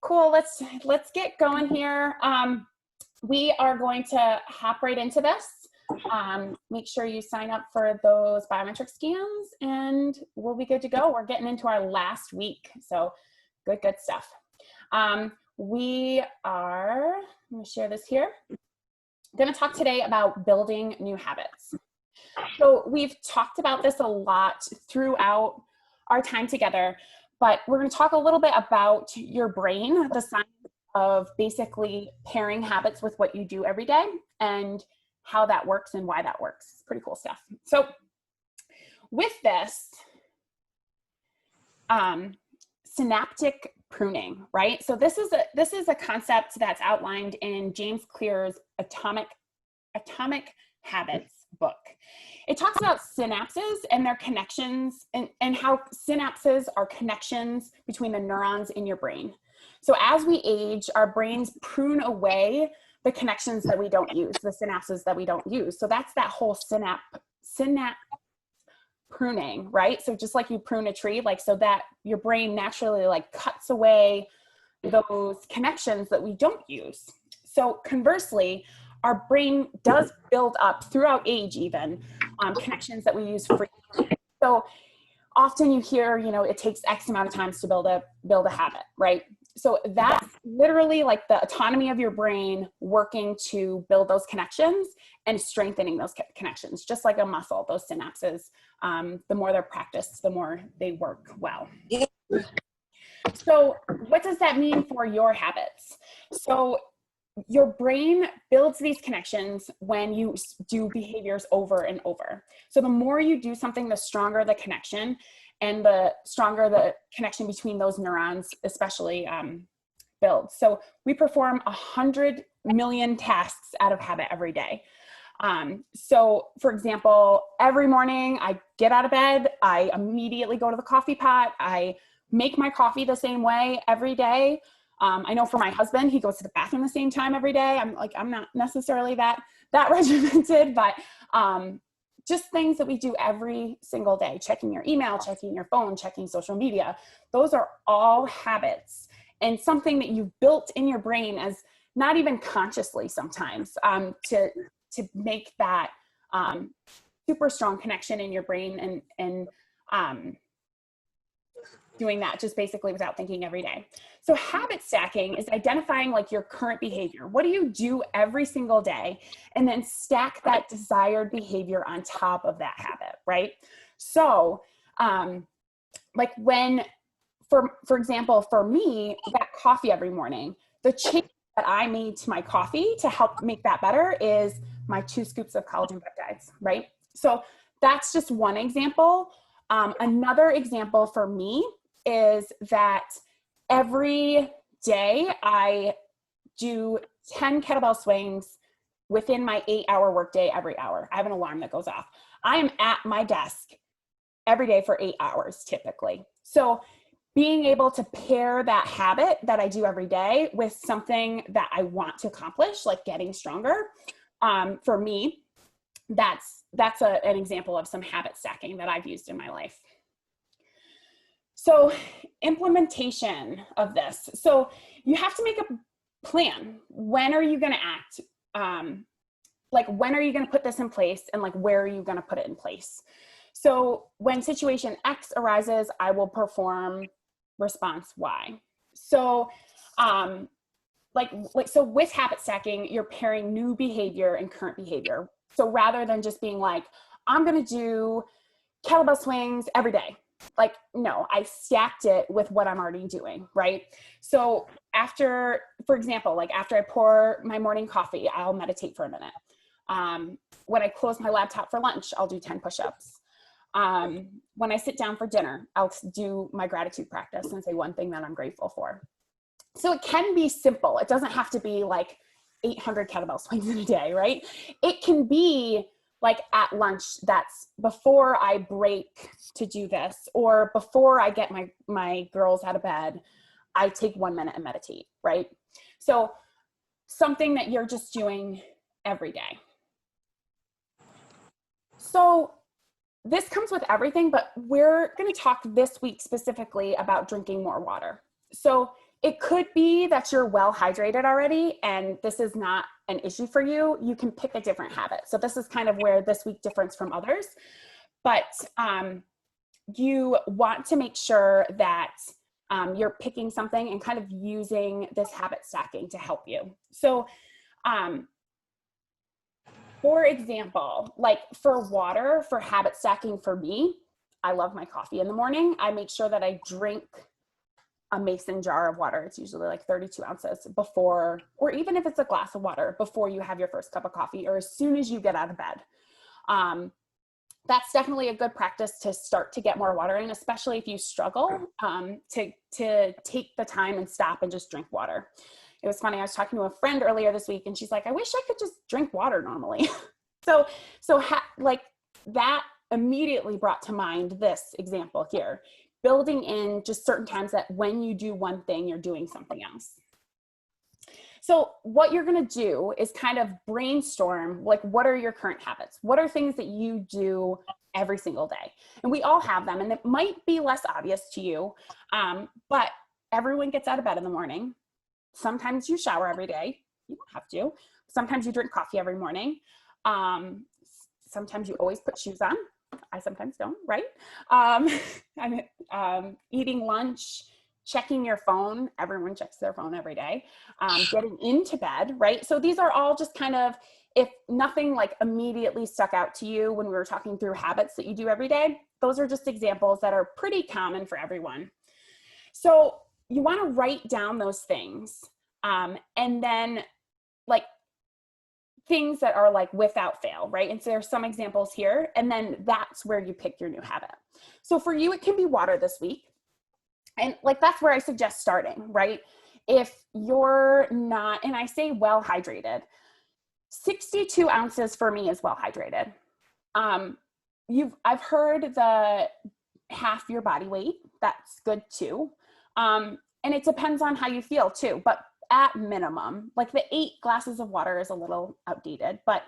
Cool. Let's get going here. We are going to hop right into this. Make sure you sign up for those biometric scans and we'll be good to go. We're getting into our last week. So good stuff. We are, let me share this here. I'm going to talk today about building new habits. So we've talked about this a lot throughout our time together, but we're going to talk a little bit about your brain, the science of basically pairing habits with what you do every day and how that works and why that works. It's pretty cool stuff. So with this, synaptic pruning, right? So this is a concept that's outlined in James Clear's Atomic Habits book. It talks about synapses and their connections and how synapses are connections between the neurons in your brain. So as we age, our brains prune away the connections that we don't use, the synapses that we don't use. So that's that whole synapse pruning, right? So just like you prune a tree, like so that your brain naturally like cuts away those connections that we don't use. So conversely, our brain does build up throughout age even connections that we use frequently. So often you hear, you know, it takes X amount of times to build a habit, right? So that's literally like the autonomy of your brain working to build those connections and strengthening those connections, just like a muscle, those synapses. The more they're practiced, the more they work well. So what does that mean for your habits? So your brain builds these connections when you do behaviors over and over. So the more you do something, the stronger the connection and the stronger the connection between those neurons, especially builds. So we perform 100 million tasks out of habit every day. So for example, every morning I get out of bed, I immediately go to the coffee pot. I make my coffee the same way every day. I know for my husband, he goes to the bathroom the same time every day. I'm not necessarily that regimented, but just things that we do every single day, checking your email, checking your phone, checking social media. Those are all habits and something that you've built in your brain as not even consciously sometimes to make that super strong connection in your brain and doing that just basically without thinking every day. So habit stacking is identifying like your current behavior. What do you do every single day? And then stack that desired behavior on top of that habit, right? So like when, for example, for me, that coffee every morning, the change that I made to my coffee to help make that better is my 2 scoops of collagen peptides, right? So that's just one example. Another example for me is that every day I do 10 kettlebell swings within my 8-hour workday every hour. I have an alarm that goes off. I am at my desk every day for 8 hours typically. So being able to pair that habit that I do every day with something that I want to accomplish, like getting stronger, for me, that's an example of some habit stacking that I've used in my life. So implementation of this. So you have to make a plan. When are you going to act? Like when are you going to put this in place and like where are you going to put it in place? So when situation X arises, I will perform response Y. So so with habit stacking, you're pairing new behavior and current behavior. So rather than just being like, I'm going to do kettlebell swings every day. Like, no, I stacked it with what I'm already doing, right? So after, for example, like after I pour my morning coffee, I'll meditate for a minute. When I close my laptop for lunch, I'll do 10 push-ups. When I sit down for dinner, I'll do my gratitude practice and say one thing that I'm grateful for. So it can be simple. It doesn't have to be like 800 kettlebell swings in a day, right? It can be like at lunch, that's before I break to do this, or before I get my girls out of bed, I take 1 minute and meditate, right? So something that you're just doing every day. So this comes with everything, but we're going to talk this week specifically about drinking more water. So It could be that you're well hydrated already and this is not an issue for you. You can pick a different habit. So this is kind of where this week differs from others. But you want to make sure that you're picking something and kind of using this habit stacking to help you. So for example, like for water, for habit stacking for me, I love my coffee in the morning. I make sure that I drink a mason jar of water. It's usually like 32 ounces before, or even if it's a glass of water before you have your first cup of coffee or as soon as you get out of bed. That's definitely a good practice to start to get more water in, especially if you struggle to take the time and stop and just drink water. It was funny, I was talking to a friend earlier this week and she's like, I wish I could just drink water normally. Like that immediately brought to mind this example here. Building in just certain times that when you do one thing, you're doing something else. So what you're going to do is kind of brainstorm, like, what are your current habits? What are things that you do every single day? And we all have them, and it might be less obvious to you, but everyone gets out of bed in the morning. Sometimes you shower every day. You don't have to. Sometimes you drink coffee every morning. Sometimes you always put shoes on. I sometimes don't, right? Eating lunch, checking your phone. Everyone checks their phone every day. Getting into bed, right? So these are all just kind of, if nothing like immediately stuck out to you when we were talking through habits that you do every day, those are just examples that are pretty common for everyone. So you want to write down those things. And then like things that are like without fail, right? And so there's some examples here, and then that's where you pick your new habit. So for you, it can be water this week. And like, that's where I suggest starting, right? If you're not, and I say well hydrated, 62 ounces for me is well hydrated. I've heard the half your body weight, that's good too. And it depends on how you feel too, but at minimum, like the 8 glasses of water is a little outdated, but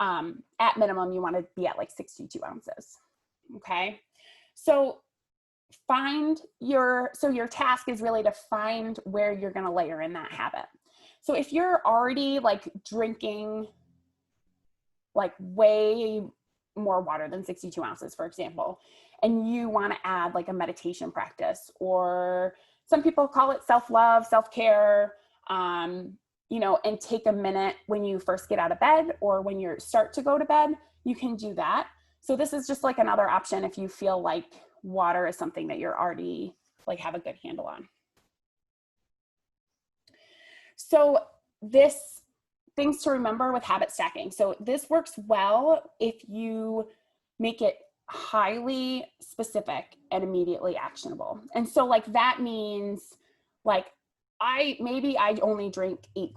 at minimum, you want to be at like 62 ounces. Okay. So your task is really to find where you're going to layer in that habit. So if you're already like drinking like way more water than 62 ounces, for example, and you want to add like a meditation practice, or some people call it self-love, self-care, and take a minute when you first get out of bed or when you start to go to bed, you can do that. So this is just like another option if you feel like water is something that you're already like have a good handle on. So things to remember with habit stacking. So this works well if you make it highly specific and immediately actionable. And so like that means like I only drink 8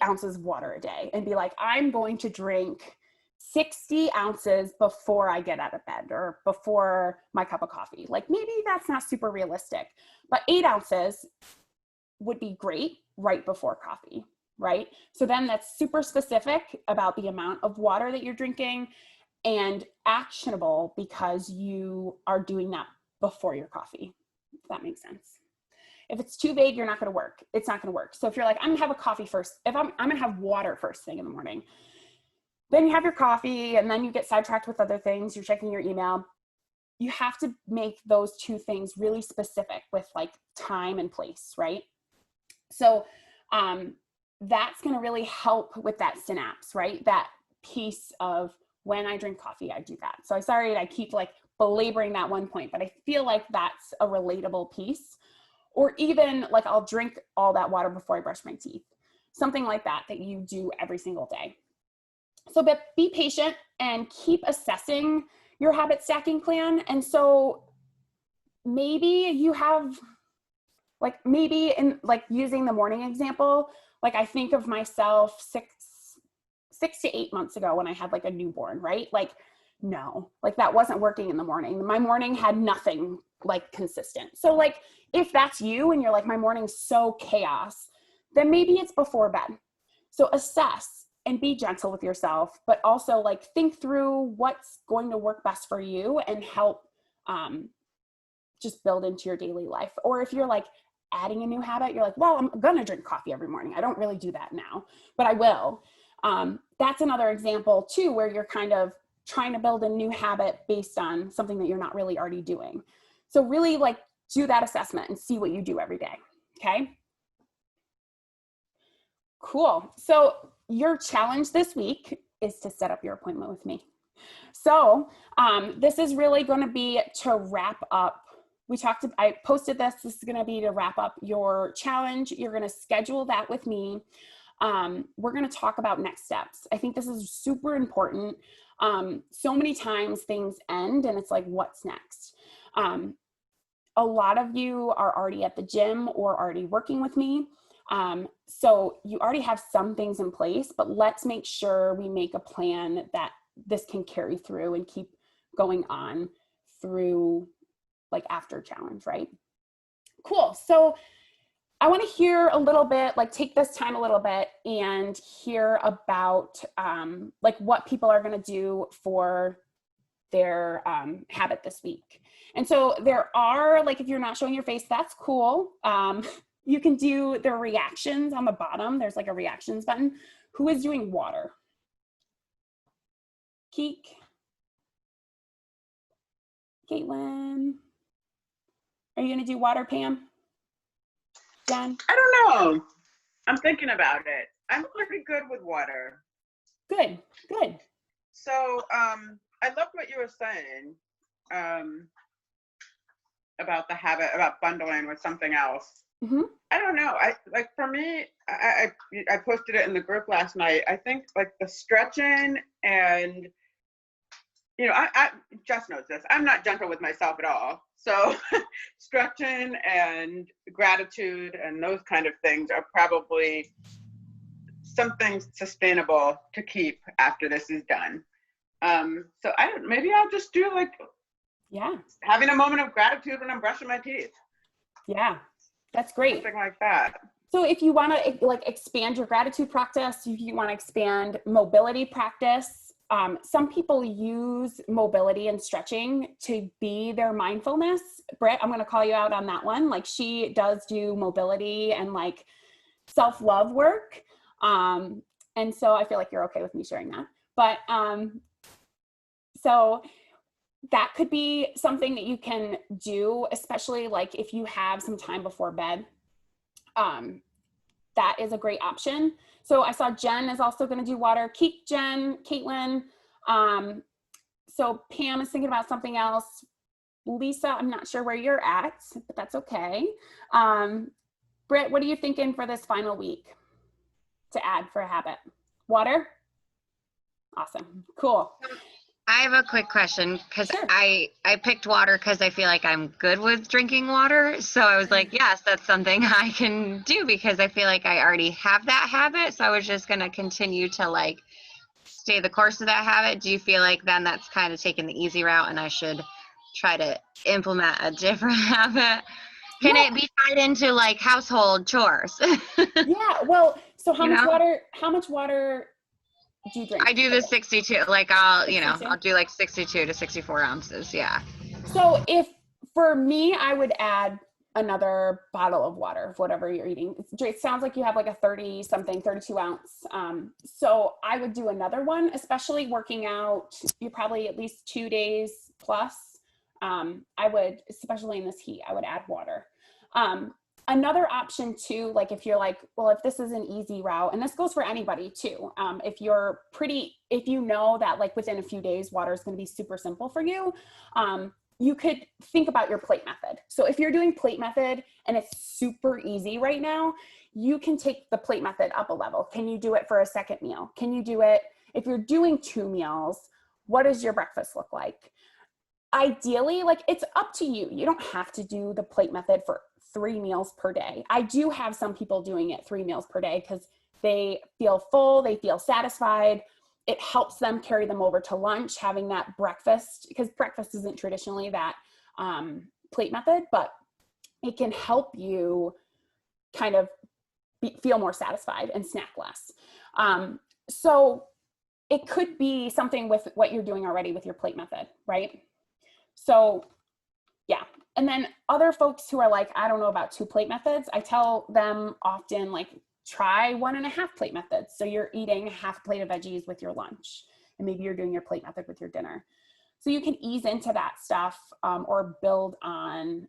ounces of water a day, and be like, I'm going to drink 60 ounces before I get out of bed or before my cup of coffee. Like maybe that's not super realistic, but 8 ounces would be great right before coffee, right? So then that's super specific about the amount of water that you're drinking and actionable because you are doing that before your coffee, if that makes sense. If it's too vague, you're not going to work. It's not going to work. So if you're like, I'm going to have a coffee first, if I'm going to have water first thing in the morning, then you have your coffee and then you get sidetracked with other things. You're checking your email. You have to make those two things really specific with like time and place, right? So that's going to really help with that synapse, right? That piece of when I drink coffee, I do that. So I'm sorry I keep like belaboring that one point, but I feel like that's a relatable piece. Or even like I'll drink all that water before I brush my teeth. Something like that you do every single day. So but be patient and keep assessing your habit stacking plan. And so maybe you have like, maybe in like using the morning example, like I think of myself six to 8 months ago when I had like a newborn, right? Like, no, like that wasn't working in the morning. My morning had nothing like consistent. So like, if that's you and you're like, my morning's so chaos, then maybe it's before bed. So assess and be gentle with yourself, but also like think through what's going to work best for you and help just build into your daily life. Or if you're like adding a new habit, you're like, well, I'm going to drink coffee every morning. I don't really do that now, but I will. That's another example too, where you're kind of trying to build a new habit based on something that you're not really already doing. So really like do that assessment and see what you do every day. Okay. Cool. So your challenge this week is to set up your appointment with me. So this is really going to be to wrap up. I posted this. This is going to be to wrap up your challenge. You're going to schedule that with me. We're going to talk about next steps. I think this is super important. So many times things end and it's like, what's next? A lot of you are already at the gym or already working with me. So you already have some things in place, but let's make sure we make a plan that this can carry through and keep going on through like after challenge, right? Cool. So I want to hear a little bit, like take this time a little bit and hear about like what people are going to do for their habit this week. And so there are, like, if you're not showing your face, that's cool. You can do the reactions on the bottom. There's like a reactions button. Who is doing water? Keek? Caitlin? Are you going to do water, Pam? Jen? I don't know. I'm thinking about it. I'm pretty good with water. Good. So I love what you were saying about the habit, about bundling with something else. Mm-hmm. I don't know. For me, I posted it in the group last night. I think like the stretching and, you know, I Jess knows this. I'm not gentle with myself at all. So stretching and gratitude and those kind of things are probably something sustainable to keep after this is done. So maybe I'll just do like, having a moment of gratitude when I'm brushing my teeth. Yeah, that's great. Something like that. So if you want to like expand your gratitude practice, if you want to expand mobility practice, some people use mobility and stretching to be their mindfulness. Britt, I'm going to call you out on that one. Like she does do mobility and like self-love work. And so I feel like you're okay with me sharing that. But so that could be something that you can do, especially like if you have some time before bed. That is a great option. So I saw Jen is also going to do water. Keep Jen, Caitlin. So Pam is thinking about something else. Lisa, I'm not sure where you're at, but that's okay. Britt, what are you thinking for this final week to add for a habit? Water? Awesome. Cool. I have a quick question because Sure. I picked water because I feel like I'm good with drinking water. So I was like, yes, that's something I can do because I feel like I already have that habit. So I was just going to continue to like stay the course of that habit. Do you feel like then that's kind of taking the easy route and I should try to implement a different habit? Can it be tied into like household chores? Yeah. Well, so how You much know? water do you drink? I do the 62, like I'll 62? do like 62 to 64 ounces. Yeah. So if for me, I would add another bottle of water of whatever you're eating. It sounds like you have like a 32 ounce. So I would do another one, especially working out. You probably at least 2 days plus. I would, especially in this heat, I would add water. Another option too, like if you're like, well, if this is an easy route, and this goes for anybody too, if you know that like within a few days, water is going to be super simple for you, you could think about your plate method. So if you're doing plate method and it's super easy right now, you can take the plate method up a level. Can you do it for a second meal? Can you do it if you're doing 2 meals? What does your breakfast look like? Ideally, like it's up to you. You don't have to do the plate method for 3 meals per day. I do have some people doing it 3 meals per day because they feel full, they feel satisfied. It helps them carry them over to lunch, having that breakfast, because breakfast isn't traditionally that plate method, but it can help you kind of feel more satisfied and snack less. So it could be something with what you're doing already with your plate method, right? So yeah, And then other folks who are like, I don't know about 2 plate methods, I tell them often, like, try 1.5 plate methods. So you're eating half a plate of veggies with your lunch, and maybe you're doing your plate method with your dinner. So you can ease into that stuff, or build on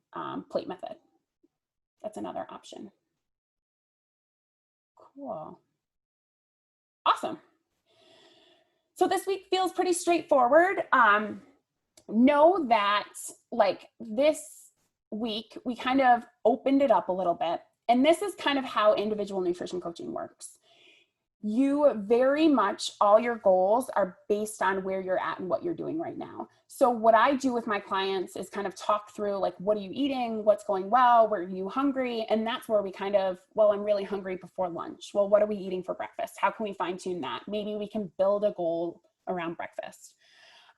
plate method. That's another option. Cool. Awesome. So this week feels pretty straightforward. Know that, like, this week we kind of opened it up a little bit. And this is kind of how individual nutrition coaching works. You very much, all your goals are based on where you're at and what you're doing right now. So what I do with my clients is kind of talk through, like, what are you eating? What's going well? Where are you hungry? And that's where we kind of, well, I'm really hungry before lunch. Well, what are we eating for breakfast? How can we fine tune that? Maybe we can build a goal around breakfast.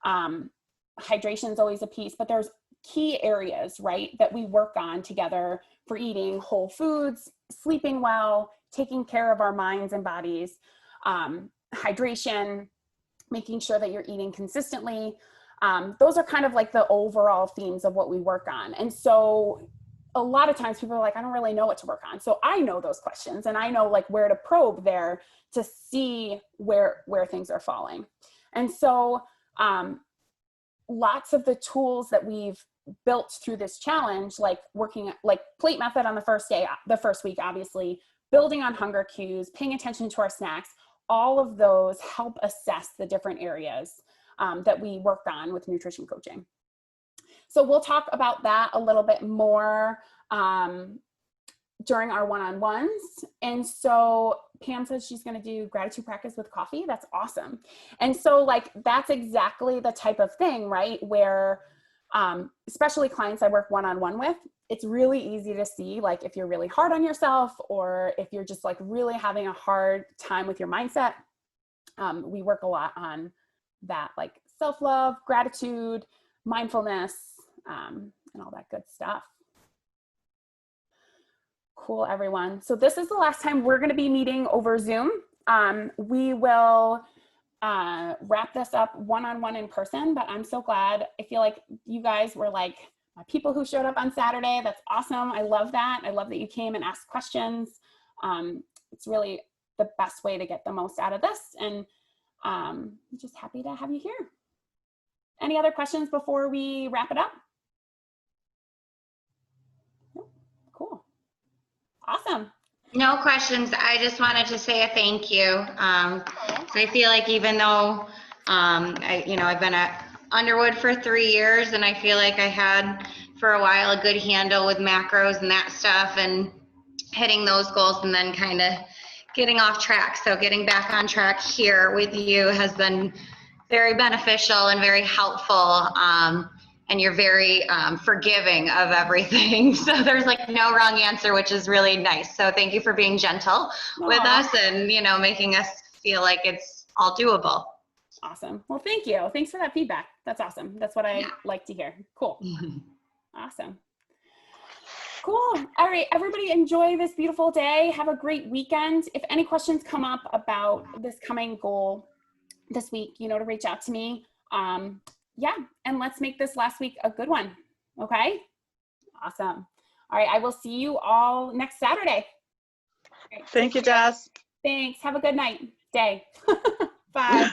Hydration is always a piece, but there's key areas, right, that we work on together for eating whole foods, sleeping well, taking care of our minds and bodies, hydration, making sure that you're eating consistently. Those are kind of like the overall themes of what we work on. And so a lot of times people are like, I don't really know what to work on. So I know those questions, and I know, like, where to probe there to see where things are falling. And so lots of the tools that we've built through this challenge, like working, like, plate method on the first week, obviously, building on hunger cues, paying attention to our snacks, all of those help assess the different areas that we work on with nutrition coaching. So we'll talk about that a little bit more during our one-on-ones. And so Pam says she's going to do gratitude practice with coffee. That's awesome. And so, like, that's exactly the type of thing, right, where especially clients I work one-on-one with, it's really easy to see, like, if you're really hard on yourself, or if you're just, like, really having a hard time with your mindset. We work a lot on that, like, self-love, gratitude, mindfulness, and all that good stuff. Cool, everyone. So this is the last time we're going to be meeting over Zoom. We will wrap this up one-on-one in person, but I'm so glad. I feel like you guys were, like, my people who showed up on Saturday. That's awesome. I love that. I love that you came and asked questions. It's really the best way to get the most out of this. And I'm just happy to have you here. Any other questions before we wrap it up? Nope. Cool. Awesome. No questions. I just wanted to say a thank you. So I feel like, even though I've been at Underwood for 3 years, and I feel like I had for a while a good handle with macros and that stuff, and hitting those goals, and then kind of getting off track. So getting back on track here with you has been very beneficial and very helpful. And you're very forgiving of everything. So there's, like, no wrong answer, which is really nice. So thank you for being gentle with us, and, making us feel like it's all doable. Awesome. Well, thank you. Thanks for that feedback. That's awesome. That's what I like to hear. Cool. Awesome. Cool. All right, everybody, enjoy this beautiful day. Have a great weekend. If any questions come up about this coming goal this week, to reach out to me. And let's make this last week a good one. Okay? Awesome. All right, I will see you all next Saturday. Thank you, Jess. Thanks. Have a good night, day. Bye.